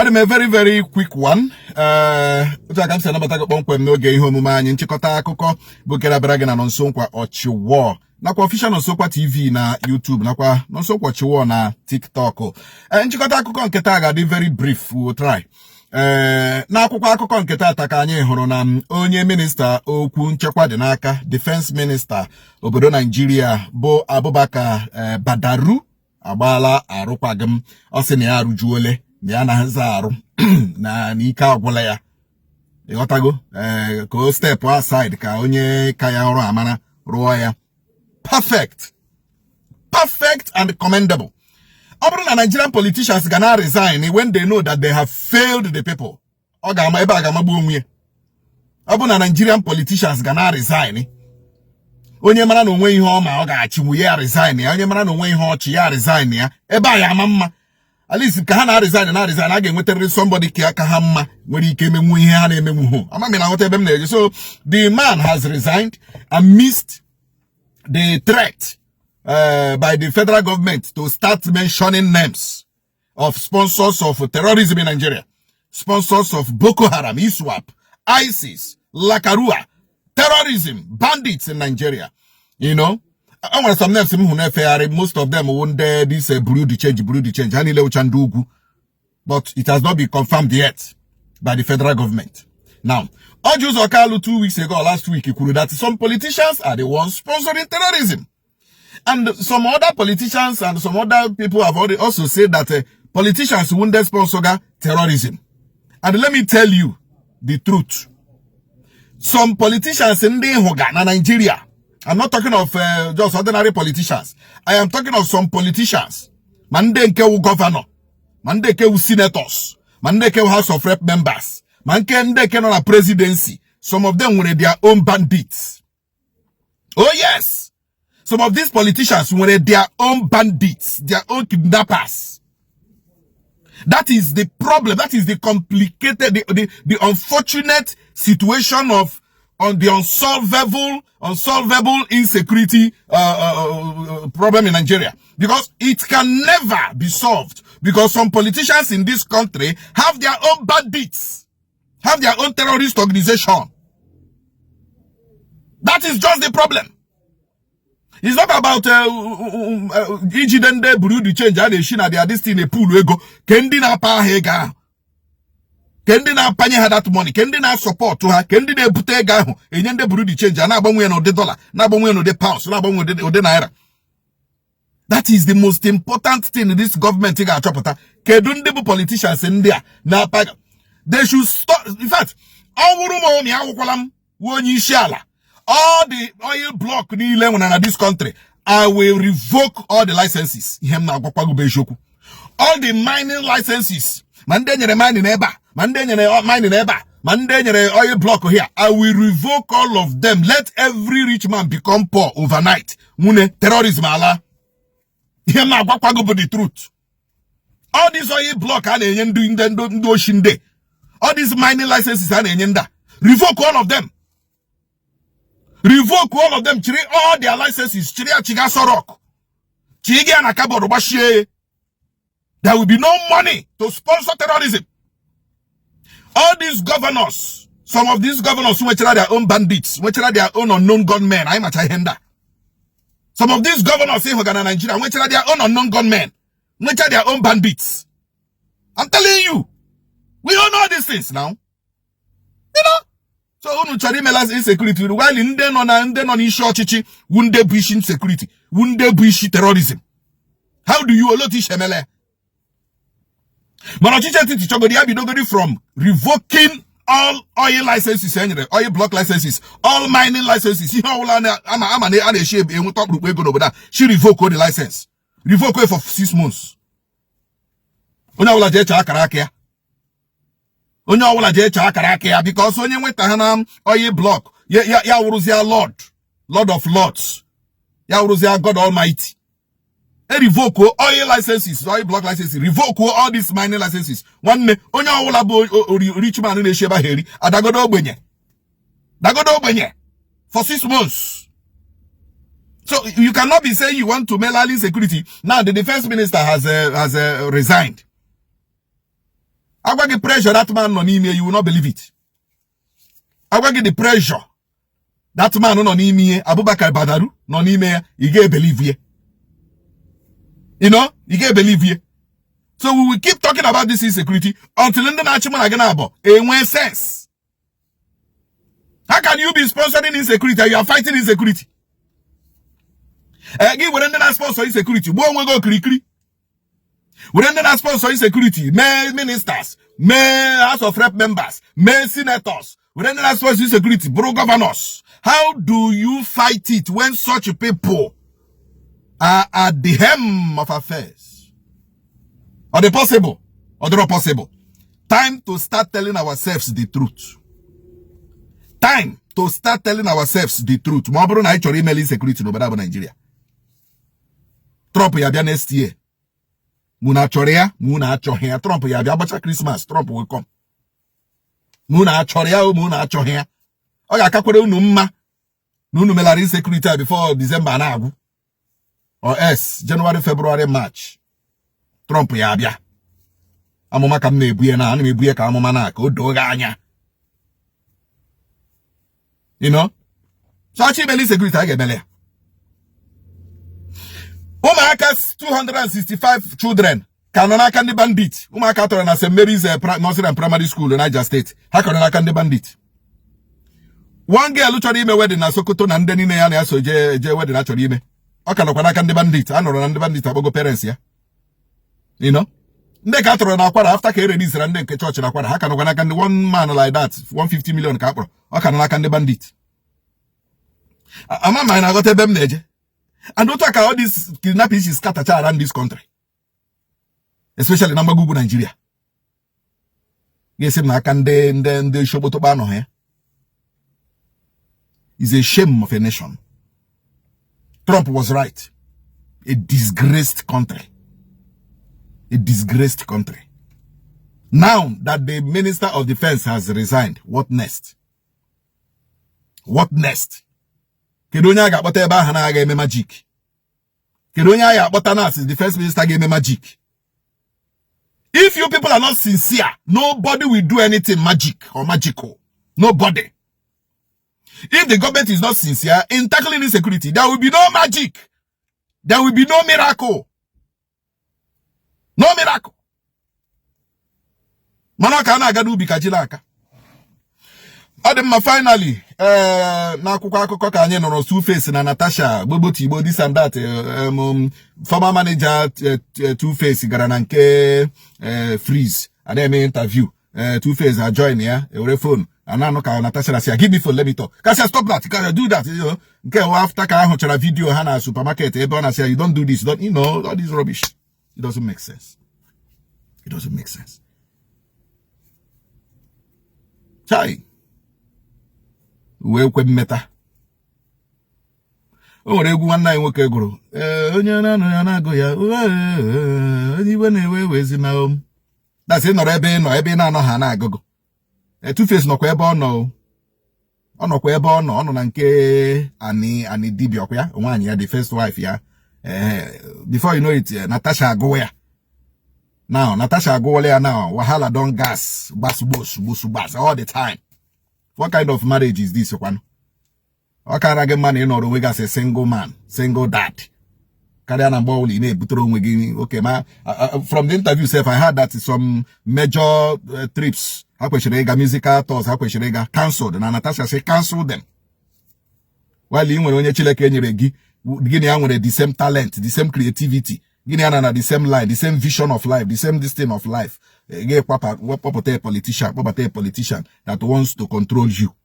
I'm a very, very quick one. I'm saying about no gay home man in Chicota Coco, Bukera Bragan on Sonkwa or Chiwa. Nakwa official on Sokwa TV na YouTube, Nakwa no Sokwa Chiwa na TikTok. And Chicota Coco and Ketaga, they very brief, we will try. Na Coco Coco and Ketata Kanye Horonam, Onye Minister, Okun Chekwa Denaka, Defense Minister, Obodo Nigeria, Bo Abubakar Badaru, Abala Arukwagam, Osenearu Juole. Yana Hazaru na nika gwala ya ịghọtago ko step aside ka onye kaya ọrụ amana rụọ ya perfect and commendable. Ọbụrụ na Nigerian politicians gonna resign when they know that they have failed the people. Ọ ga-ama ebe a ga-amagbu onwe. Ọbụrụ na Nigerian politicians gonna resign onye mara na onwe ihe ọma ọ ga-achịwu ya resign ya, onye mara na onwe ihe ọchị ya resign ya, ebe a ya ama mma. At least Kahana resign, I get with somebody Kahama when he came in. So the man has resigned and missed the threat by the federal government to start mentioning names of sponsors of terrorism in Nigeria, sponsors of Boko Haram, ISWAP, ISIS, Lakarua, terrorism, bandits in Nigeria, you know. I want some names most of them won't dare this bureau de change, but it has not been confirmed yet by the federal government. Now, Oju's Okalu 2 weeks ago, last week, that some politicians are the ones sponsoring terrorism. And some other politicians and some other people have already also said that politicians won't sponsor terrorism. And let me tell you the truth. Some politicians in Nigeria, I'm not talking of just ordinary politicians. I am talking of some politicians. Mandenke governor. Mandenke senators. Mandenke House of Rep members. Mandenke on a presidency. Some of them were their own bandits. Oh yes. Some of these politicians were their own bandits. Their kidnappers. That is the problem. That is the complicated, the unfortunate situation of on the unsolvable insecurity problem in Nigeria, because it can never be solved, because some politicians in this country have their own bandits, have their own terrorist organization. That is just the problem. It's not about Ijidende Bureau de Change. They are this thing a pool ego. Kendi na pa hega. Kendi na panye had that money. Kendi na support to her. Kendi de pute ga ho. Enyende Bureau de Change. Na abonwe no de dollar. Na abonwe no de pounds. Na abonwe de naira. That is the most important thing in this government. Kedunde politicians in there. Na paga. They should stop. In fact, awurumo ni awukolam wonyi shala. All the oil block in this country, I will revoke all the licenses. All the mining licenses. Mandenye mining eba. Mandenye mining eba. Mandenye oil block here. I will revoke all of them. Let every rich man become poor overnight. Mune terrorism ala. The truth. All these oil block all these mining licenses revoke all of them. Revoke all of them, all their licenses. There will be no money to sponsor terrorism. All these governors, some of these governors who are their own bandits, who are their own unknown gunmen, some of these governors in Nigeria, who are their own unknown gunmen, who are their own bandits. I'm telling you, we all know these things now. You know? So, unu chari melas insecurity. While in den on issue chichi, wunde buish insecurity, wunde buish terrorism. How do you allow this MLA? Manochicha titi chogodi abi dogodi from revoking all oil licenses, oil block licenses, all mining licenses. She revoke all the license. Revoke it for 6 months. Una je chakarakia. Onye ọwụla je chakara aka ya, because onye nweta ha na oil block ya wuruzia Lord of Lords, ya wuruzia God Almighty. Revoke oil licenses, oil block licenses, revoke all these mining licenses. One onye ọwụla bụ rich man na-esheba heri adagodo ogbenye for 6 months. So you cannot be saying you want to mail security. Now the defense minister has resigned. I got the pressure that man on email, you will not believe it. I got the pressure that man on email, Abubakar Badaru, non email, you get believe ye. You know, you get believe ye. So we will keep talking about this insecurity until the national aganabo. It makes sense. How can you be sponsoring insecurity and you are fighting insecurity? Again, we're not sponsor insecurity. One will go kri. We're not sponsor insecurity. May ministers, may House of Rep members, may senators. We're not sponsor insecurity. Bro governors. How do you fight it when such people are at the helm of affairs? Are they possible? Or they're not possible? Time to start telling ourselves the truth. Time to start telling ourselves the truth. Mabro na actually email insecurity no better Nigeria. Trump ya bia next year. Muna chorea, muna chohea. Trump ya bia bacha Christmas. Trump will come. Muna chorea o muna chohea. Oga kakwere unu mma. Nunu melari insecurity before December na agu. Or else January, February, March. Trump ya bia. Amoma kam na ebuye na, ana ebuye ka amoma na ka o doga anya. You know? So achi beli security age bele. Umaka's 265 children. Kanona kandi bandit. Umaka to na St. Mary's nursery and primary school in Niger State. Hakanona kandi bandit. One girl chọrọ ime wedding na Sokoto na ndị niile ya na so je wedding achọrọ ime. Ọ ka nọkwa n'aka ndị bandit. Anọrọ na ndị bandit agbogo parents ya. You know? Ndị ka atọrọ na Akwara after ka e release na ndị nke church na Akwara. Ha ka nọkwa n'aka ndị one man like that 150 million ka akpọrọ. Ọ ka nọ n'aka ndị bandit. Ama ma na got ebe m na-eje. And don't talk all this kidnapping is scattered around this country. Especially na Magugu, Nigeria. Yes, na kande ndị shobotoba no here. It's a shame of a nation. Trump was right. A disgraced country. A disgraced country. Now that the Minister of Defense has resigned, what next? What next? Kedonya ga akpota ebe ahụ na aga eme magic. Kedonya ya akpota na as the first minister ga eme magic. If you people are not sincere, nobody will do anything magic or magical. Nobody. If the government is not sincere in tackling insecurity, there will be no magic. There will be no miracle. No miracle. Manaka na agadu bikajilaka. Ademma finally, na akwụkwọ akụkọ ka anyị nọrọ Two-Face na Natasha Igbo this and that, former manager Two-Face gara na nke Freeze and then interview Two-Face join ya ewere phone anano ka Natasha na say give me phone let me talk. Kasi stop that, can do that, you know. Nke after ka ahụ chara video ha na supermarket ebe ọ na say you don't do this, don't, you know, all this rubbish. It doesn't make sense. It doesn't make sense. Chai. Welcome meta. O regu nwanna anyị nwoke gụrụ. Onye na-agụ ya. Iwe na-ewe wezi na om. That's it, nọrọ ebe na-anọ ha na-agụgụ. Two-Face nọkwa ebe ọ nọ. Ọ nọkwa ebe ọ nọ na nke ani dibia ọkwa ya, nwaanyị ya, the first wife ya. Before you know it, Natasha agụwa ya. Now, Natasha agụwala ya now. Wahala don gas, bas all the time. What kind of marriage is this one? What kind of man in Norway as a single man, single dad? Okay, ma. From the interview self, I heard that some major trips, musical tours, cancelled. And Natasha said cancel them. While you when you with the same talent, the same creativity, the same life, the same vision of life, the same this thing of life. A politician that wants to control you.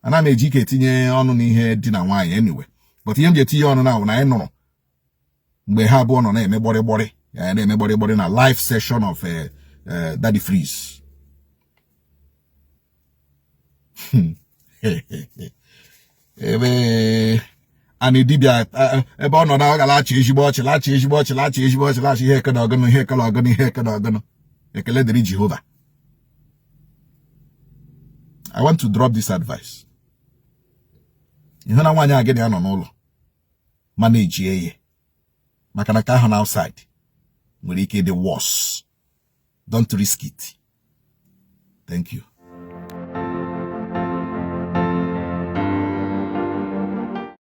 And I'm educating on here dinner wine anyway. But him get on now na no. We have one on everybody and everybody in a live session of Daddy Freeze. And he did that about no now la change watch here can organ Jehovah. I want to drop this advice. You know when you get on all manage makana ka outside will the worse. Don't risk it. Thank you.